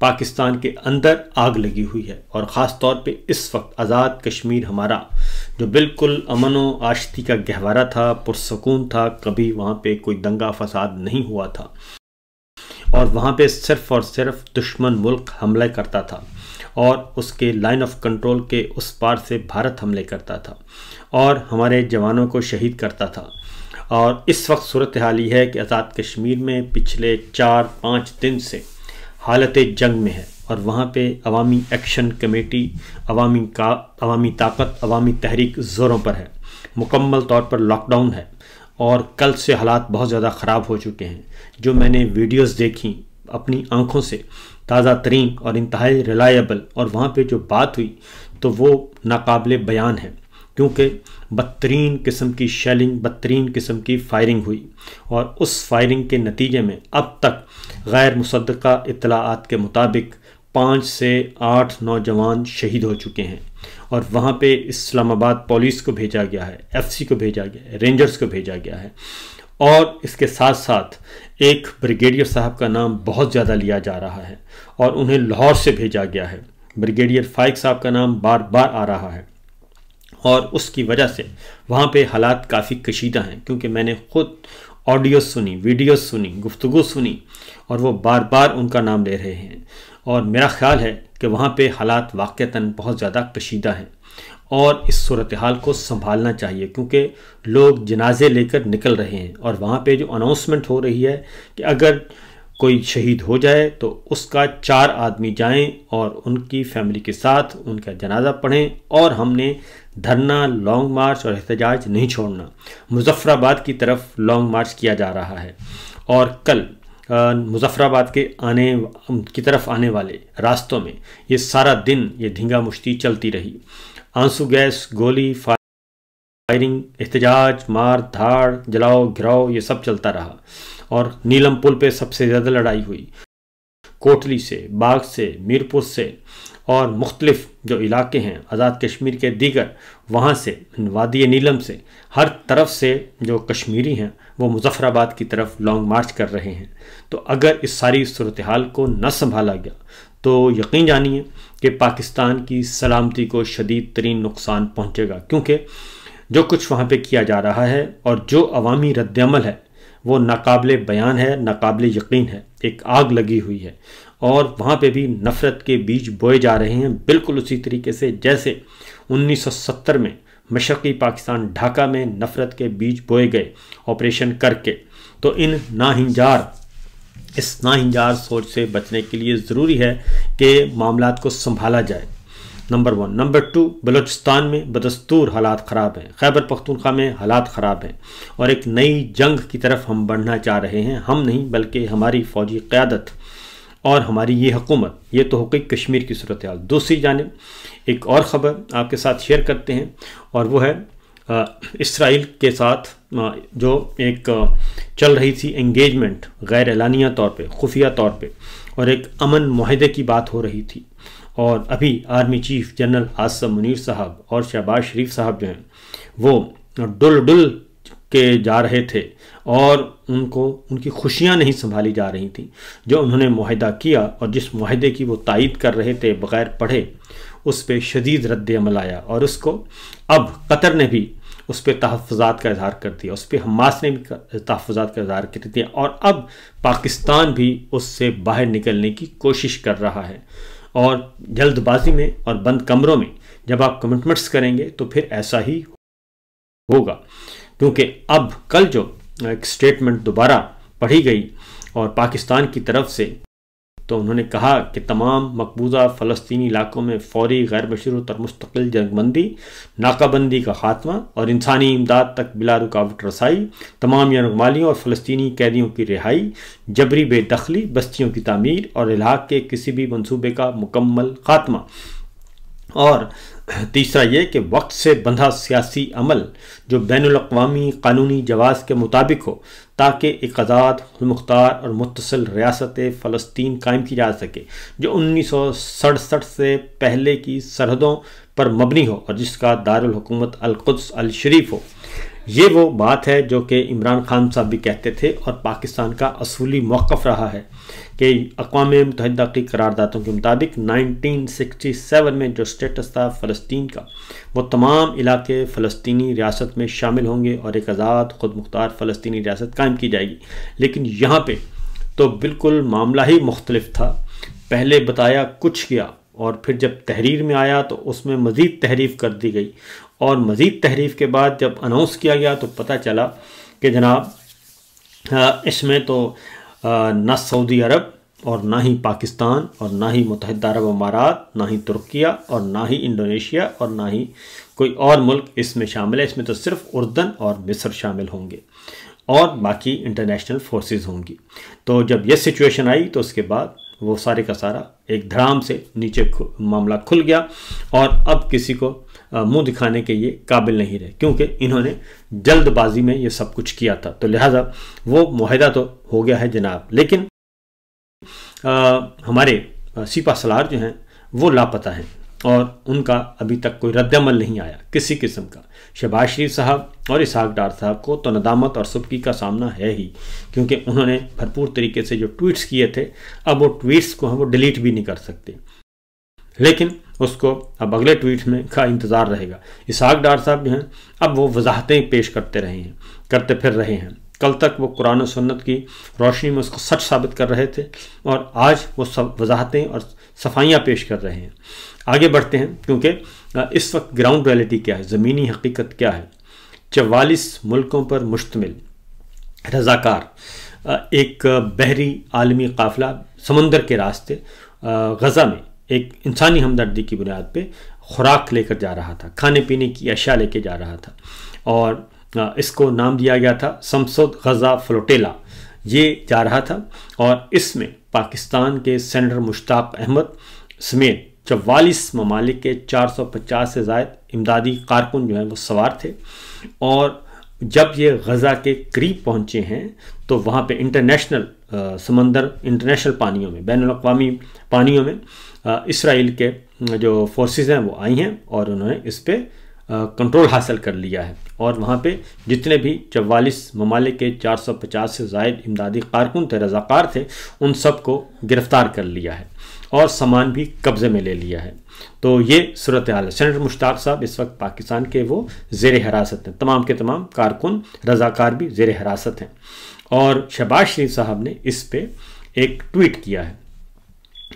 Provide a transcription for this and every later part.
पाकिस्तान के अंदर आग लगी हुई है और ख़ास तौर पे इस वक्त आज़ाद कश्मीर हमारा जो बिल्कुल अमन व आशिकी का गहवारा था, पुरसकून था, कभी वहाँ पे कोई दंगा फसाद नहीं हुआ था और वहाँ पे सिर्फ़ और सिर्फ दुश्मन मुल्क हमला करता था और उसके लाइन ऑफ कंट्रोल के उस पार से भारत हमले करता था और हमारे जवानों को शहीद करता था। और इस वक्त सूरत हाल ये है कि आज़ाद कश्मीर में पिछले 4-5 दिन से हालत जंग में है और वहाँ पे अवामी एक्शन कमेटी, अवामी ताकत, अवामी तहरीक ज़ोरों पर है। मुकम्मल तौर पर लॉकडाउन है और कल से हालात बहुत ज़्यादा ख़राब हो चुके हैं। जो मैंने वीडियोस देखी अपनी आंखों से, ताज़ा तरीन और इंतहाई रिलायबल, और वहाँ पे जो बात हुई तो वो नाकाबिले बयान है क्योंकि बदतरीन किस्म की शेलिंग, बदतरीन किस्म की फायरिंग हुई और उस फायरिंग के नतीजे में अब तक गैर मुसद्दक़ा इत्तलाआत के मुताबिक 5 से 8 नौजवान शहीद हो चुके हैं और वहाँ पे इस्लामाबाद पुलिस को भेजा गया है, FC को भेजा गया है, रेंजर्स को भेजा गया है और इसके साथ साथ एक ब्रिगेडियर साहब का नाम बहुत ज़्यादा लिया जा रहा है और उन्हें लाहौर से भेजा गया है। ब्रिगेडियर फाइक साहब का नाम बार बार आ रहा है और उसकी वजह से वहाँ पे हालात काफ़ी कशीदा हैं क्योंकि मैंने ख़ुद ऑडियो सुनी, वीडियो सुनी, गुफ्तगू सुनी और वो बार बार उनका नाम ले रहे हैं और मेरा ख्याल है कि वहाँ पे हालात वाक़तन बहुत ज़्यादा कशीदा हैं और इस सूरत हाल को संभालना चाहिए क्योंकि लोग जनाजे लेकर निकल रहे हैं और वहाँ पे जो अनाउंसमेंट हो रही है कि अगर कोई शहीद हो जाए तो उसका 4 आदमी जाएं और उनकी फैमिली के साथ उनका जनाजा पढ़ें और हमने धरना, लॉन्ग मार्च और एहतजाज नहीं छोड़ना। मुज़फ़्फ़राबाद की तरफ लॉन्ग मार्च किया जा रहा है और कल मुज़फ़्फ़राबाद की तरफ आने वाले रास्तों में ये सारा दिन ये धींगा मुश्ती चलती रही। आंसू गैस, गोली, फायरिंग, एहतजाज, मार धाड़, जलाओ गिराओ, ये सब चलता रहा और नीलम पुल पे सबसे ज़्यादा लड़ाई हुई। कोटली से, बाग से, मीरपुर से और मुख्तलिफ जो इलाके हैं आज़ाद कश्मीर के दीगर, वहाँ से, वादी नीलम से, हर तरफ से जो कश्मीरी हैं वो मुज़फ़्फ़राबाद की तरफ लॉन्ग मार्च कर रहे हैं। तो अगर इस सारी सूरत हाल को न संभाला गया तो यकीन जानिए कि पाकिस्तान की सलामती को शदीद तरीन नुकसान पहुँचेगा क्योंकि जो कुछ वहाँ पे किया जा रहा है और जो अवामी रद्दअमल है वो नाकाबिले बयान है, नाकाबिले यकीन है। एक आग लगी हुई है और वहाँ पे भी नफ़रत के बीज बोए जा रहे हैं, बिल्कुल उसी तरीके से जैसे 1970 में मशरक़ी पाकिस्तान ढाका में नफ़रत के बीज बोए गए ऑपरेशन करके। तो इस नाहिंजार सोच से बचने के लिए ज़रूरी है कि मामलात को संभाला जाए, नंबर 1। नंबर 2, बलूचिस्तान में बदस्तूर हालात ख़राब हैं, खैबर पख्तूनख्वा में हालात ख़राब हैं और एक नई जंग की तरफ हम बढ़ना चाह रहे हैं। हम नहीं बल्कि हमारी फ़ौजी क़यादत और हमारी ये हुकूमत। ये तो हो गई कश्मीर की सूरत हाल। दूसरी जानिब एक और ख़बर आपके साथ शेयर करते हैं और वो है इसराइल के साथ जो एक चल रही थी एंगेजमेंट गैर एलानिया तौर पे, खुफिया तौर पे, और एक अमन मुआहदे की बात हो रही थी और अभी army chief general Asim Munir साहब और शहबाज शरीफ साहब जो हैं वो डुल के जा रहे थे और उनकी खुशियां नहीं संभाली जा रही थी जो उन्होंने मुआहदा किया और जिस मुआहदे की वो तायद कर रहे थे बग़ैर पढ़े, उस पर शदीद रद्द-ए-अमल आया और उसको अब कतर ने भी उस पर तहफ़्फ़ुज़ात का इज़हार कर दिया, उस पर हमास ने भी तहफ़्फ़ुज़ात का इज़हार कर दिया और अब पाकिस्तान भी उससे बाहर निकलने की कोशिश कर रहा है। और जल्दबाजी में और बंद कमरों में जब आप कमिटमेंट्स करेंगे तो फिर ऐसा ही होगा क्योंकि अब कल जो एक स्टेटमेंट दोबारा पढ़ी गई और पाकिस्तान की तरफ से, तो उन्होंने कहा कि तमाम मकबूजा फ़लस्तीनी इलाकों में फ़ौरी गैर मशरूत और मुस्तकिल जंगबंदी, नाकाबंदी का ख़ात्मा और इंसानी इमदाद तक बिला रुकावट रसाई, तमाम यरगमालियों और फ़लस्तीनी कैदियों की रिहाई, जबरी बेदखली, बस्तियों की तामीर और इलाक़ के किसी भी मनसूबे का मुकम्मल ख़ात्मा। और तीसरा ये कि वक्त से बंधा सियासी अमल जो बैनुल-अक़वामी कानूनी जवाज़ के मुताबिक हो ताकि एक आज़ाद, मुख्तार और मुत्तसिल रियासत फ़लस्तीन कायम की जा सके जो 1967 से पहले की सरहदों पर मबनी हो और जिसका दारुल हुकूमत अल-कुद्स अल-शरीफ हो। ये वो बात है जो कि इमरान खान साहब भी कहते थे और पाकिस्तान का असूली मौक़िफ़ रहा है कि अक़वाम मुत्तहिदा की करारदादों के मुताबिक 1967 में जो स्टेटस था फ़लस्तीन का, वो तमाम इलाके फ़लस्तीनी रियासत में शामिल होंगे और एक आज़ाद ख़ुद मुख्तार फ़लस्तीनी रियासत कायम की जाएगी। लेकिन यहाँ पे तो बिल्कुल मामला ही मुख्तलिफ था। पहले बताया कुछ गया और फिर जब तहरीर में आया तो उसमें मज़ीद तहरीफ कर दी गई, और मज़ीद तहरीफ के बाद जब अनाउंस किया गया तो पता चला कि जनाब इसमें तो ना सऊदी अरब और ना ही पाकिस्तान और ना ही मुत्तहिदा अरब अमारात, ना ही तुर्किया और ना ही इंडोनेशिया और ना ही कोई और मुल्क इसमें शामिल है। इसमें तो सिर्फ उर्दन और मिस्र शामिल होंगे और बाकी इंटरनेशनल फोर्सेस होंगी। तो जब ये सिचुएशन आई तो उसके बाद वो सारे का सारा एक धड़ाम से नीचे मामला खुल गया और अब किसी को मुंह दिखाने के ये काबिल नहीं रहे, क्योंकि इन्होंने जल्दबाजी में ये सब कुछ किया था। तो लिहाजा वो मुआहदा तो हो गया है जनाब, लेकिन हमारे सिपा सलार जो हैं वो लापता हैं और उनका अभी तक कोई रद्दअमल नहीं आया किसी किस्म का। शहबाज शरीफ साहब और इसहाक डार साहब को तो नदामत और सुबकी का सामना है ही, क्योंकि उन्होंने भरपूर तरीके से जो ट्वीट्स किए थे अब वो ट्वीट्स को हम वो डिलीट भी नहीं कर सकते, लेकिन उसको अब अगले ट्वीट में का इंतज़ार रहेगा। इसहाक डार साहब जो हैं अब वो वजाहतें पेश करते फिर रहे हैं। कल तक वो कुरान और सुन्नत की रोशनी में उसको सच साबित कर रहे थे और आज वो सब वजाहतें और सफाइयाँ पेश कर रहे हैं। आगे बढ़ते हैं, क्योंकि इस वक्त ग्राउंड रियलिटी क्या है, ज़मीनी हकीकत क्या है। 44 मुल्कों पर मुश्तमिल रज़ाकार एक बहरी आलमी काफ़िला समंदर के रास्ते गज़ा में एक इंसानी हमदर्दी की बुनियाद पे खुराक लेकर जा रहा था, खाने पीने की अशिया लेकर जा रहा था, और इसको नाम दिया गया था समसुद गज़ा फ्लोटेला। ये जा रहा था और इसमें पाकिस्तान के सेनेटर मुश्ताक अहमद समेत 44 ममालिक के 450 से ज़ायद इमदादी कारकुन जो हैं वो सवार थे। और जब ये गज़ा के करीब पहुँचे हैं तो वहाँ पे इंटरनेशनल इंटरनेशनल पानियों में, बैनुल-अक़वामी पानियों में इसराइल के जो फोर्सेस हैं वो आई हैं और उन्होंने इस पर कंट्रोल हासिल कर लिया है। और वहाँ पे जितने भी 44 ममालिक के 450 से ज़ायद इमदादी कारकुन थे, रज़ाकार थे, उन सब को गिरफ़्तार कर लिया है और सामान भी कब्ज़े में ले लिया है। तो ये सूरत हाल है। सेनेटर मुश्ताक साहब इस वक्त पाकिस्तान के वो ज़ेर हिरासत हैं, तमाम के तमाम कारकुन रज़ाकार भी ज़ेर हिरासत हैं। और शहबाज शरीफ साहब ने इस पे एक ट्वीट किया है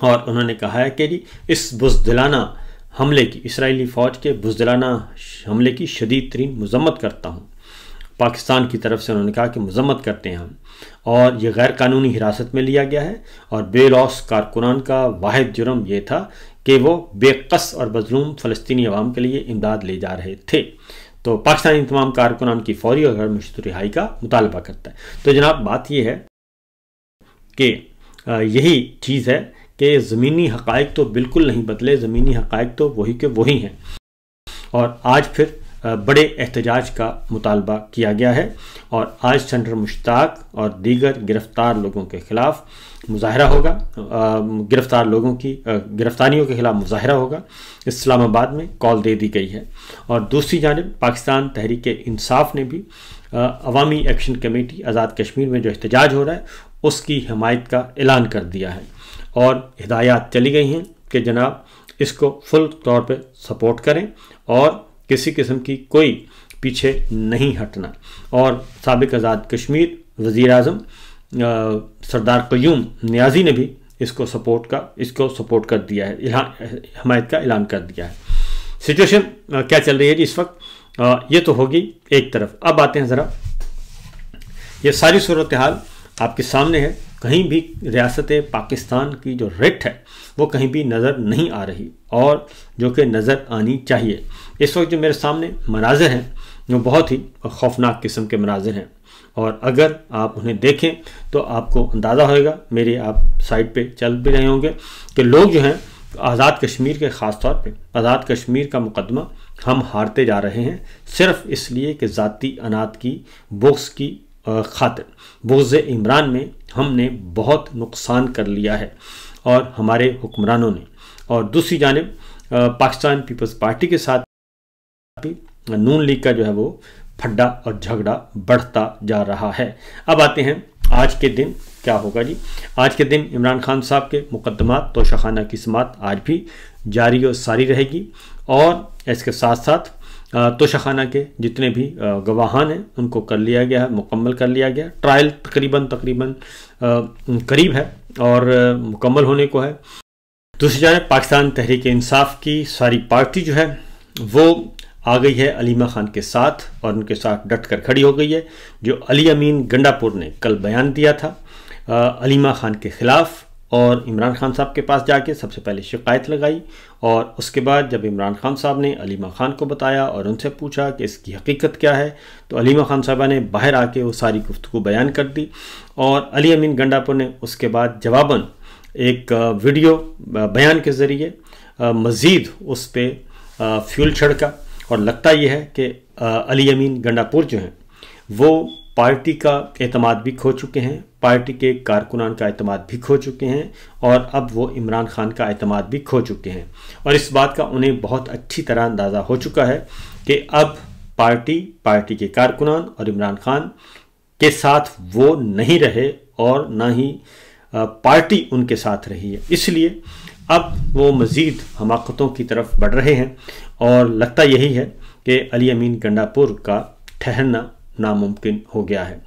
और उन्होंने कहा है कि जी इस बुज़दिलाना हमले की, इसराइली फ़ौज के बुज़दिलाना हमले की शदीद तरीन मज़म्मत करता हूँ। पाकिस्तान की तरफ से उन्होंने कहा कि मज़म्मत करते हैं हम, और ये गैर कानूनी हिरासत में लिया गया है और बेलौस कारकुनान का वाहिद जुर्म ये था कि वो बेकस और मज़लूम फ़लस्तीनी अवाम के लिए इमदाद ले जा रहे थे। तो पाकिस्तानी तमाम कारकुनान की फौरी और गैर मशरूत रिहाई का मुतालबा करता है। तो जनाब बात यह है कि यही चीज़ है कि ज़मीनी हक़ाइक़ तो बिल्कुल नहीं बदले, ज़मीनी हक़ाइक़ तो वही के वही हैं। और आज फिर बड़े एहतजाज का मुतालबा किया गया है और आज सेनेटर मुश्ताक और दीगर गिरफ़्तार लोगों के ख़िलाफ़ मुज़ाहरा होगा, गिरफ़्तार लोगों की गिरफ़्तारियों के ख़िलाफ़ मुज़ाहरा होगा। इस्लामाबाद में कॉल दे दी गई है। और दूसरी जानिब पाकिस्तान तहरीक इंसाफ ने भी अवामी एक्शन कमेटी आज़ाद कश्मीर में जो एहतजाज हो रहा है उसकी हमायत का ऐलान कर दिया है और हिदायत चली गई हैं कि जनाब इसको फुल तौर पे सपोर्ट करें और किसी किस्म की कोई पीछे नहीं हटना। और साबिक आज़ाद कश्मीर वज़ीर आज़म सरदार क़य्यूम नियाज़ी ने भी इसको सपोर्ट कर दिया है, हमायत का ऐलान कर दिया है। सिचुएशन क्या चल रही है जी इस वक्त, ये तो होगी एक तरफ। अब आते हैं ज़रा, ये सारी सूरत हाल आपके सामने है। कहीं भी रियासत पाकिस्तान की जो रेट है वो कहीं भी नज़र नहीं आ रही और जो कि नज़र आनी चाहिए। इस वक्त जो मेरे सामने मनाज़िर हैं वो बहुत ही खौफनाक किस्म के मनाज़िर हैं और अगर आप उन्हें देखें तो आपको अंदाज़ा होगा, मेरे आप साइड पे चल भी रहे होंगे, कि लोग जो हैं आज़ाद कश्मीर के ख़ास तौर पे आज़ाद कश्मीर का मुकदमा हम हारते जा रहे हैं सिर्फ़ इसलिए कि ज़ाती अनात की बुग़्ज़ की खातिर, बुग़्ज़ इमरान में हमने बहुत नुकसान कर लिया है और हमारे हुक्मरानों ने। और दूसरी जानिब पाकिस्तान पीपल्स पार्टी के साथ भी नून लीग का जो है वो फड्डा और झगड़ा बढ़ता जा रहा है। अब आते हैं आज के दिन क्या होगा जी। आज के दिन इमरान खान साहब के मुकदमात तोशाखाना की समाअत आज भी जारी और सारी रहेगी और इसके साथ साथ तोशाखाना के जितने भी गवाहान हैं उनको कर लिया गया है, मुकम्मल कर लिया गया। ट्रायल तकरीबन करीब है और मुकम्मल होने को है। दूसरी जानब पाकिस्तान तहरीक इंसाफ की सारी पार्टी जो है वो आ गई है अलीमा खान के साथ और उनके साथ डट कर खड़ी हो गई है। जो अली अमीन गंडापुर ने कल बयान दिया था अलीमा खान के ख़िलाफ़ और इमरान खान साहब के पास जाके सबसे पहले शिकायत लगाई और उसके बाद जब इमरान खान साहब ने अलीमा खान को बताया और उनसे पूछा कि इसकी हकीकत क्या है तो अलीमा खान साहबा ने बाहर आके वो सारी गुफ्तगू बयान कर दी और अली अमीन गंडापुर ने उसके बाद जवाबन एक वीडियो बयान के ज़रिए मज़ीद उस पर फ्यूल छिड़का और लगता यह है कि अली अमीन गंडापुर जो हैं वो पार्टी का एतमाद भी खो चुके हैं, पार्टी के कारकुनान का एतमाद भी खो चुके हैं और अब वो इमरान खान का एतमाद भी खो चुके हैं और इस बात का उन्हें बहुत अच्छी तरह अंदाज़ा हो चुका है कि अब पार्टी के कारकुनान और इमरान खान के साथ वो नहीं रहे और ना ही पार्टी उनके साथ रही है। इसलिए अब वो मज़ीद हमाकतों की तरफ बढ़ रहे हैं और लगता यही है कि अली अमीन गंडापुर का ठहरना नामुमकिन हो गया है।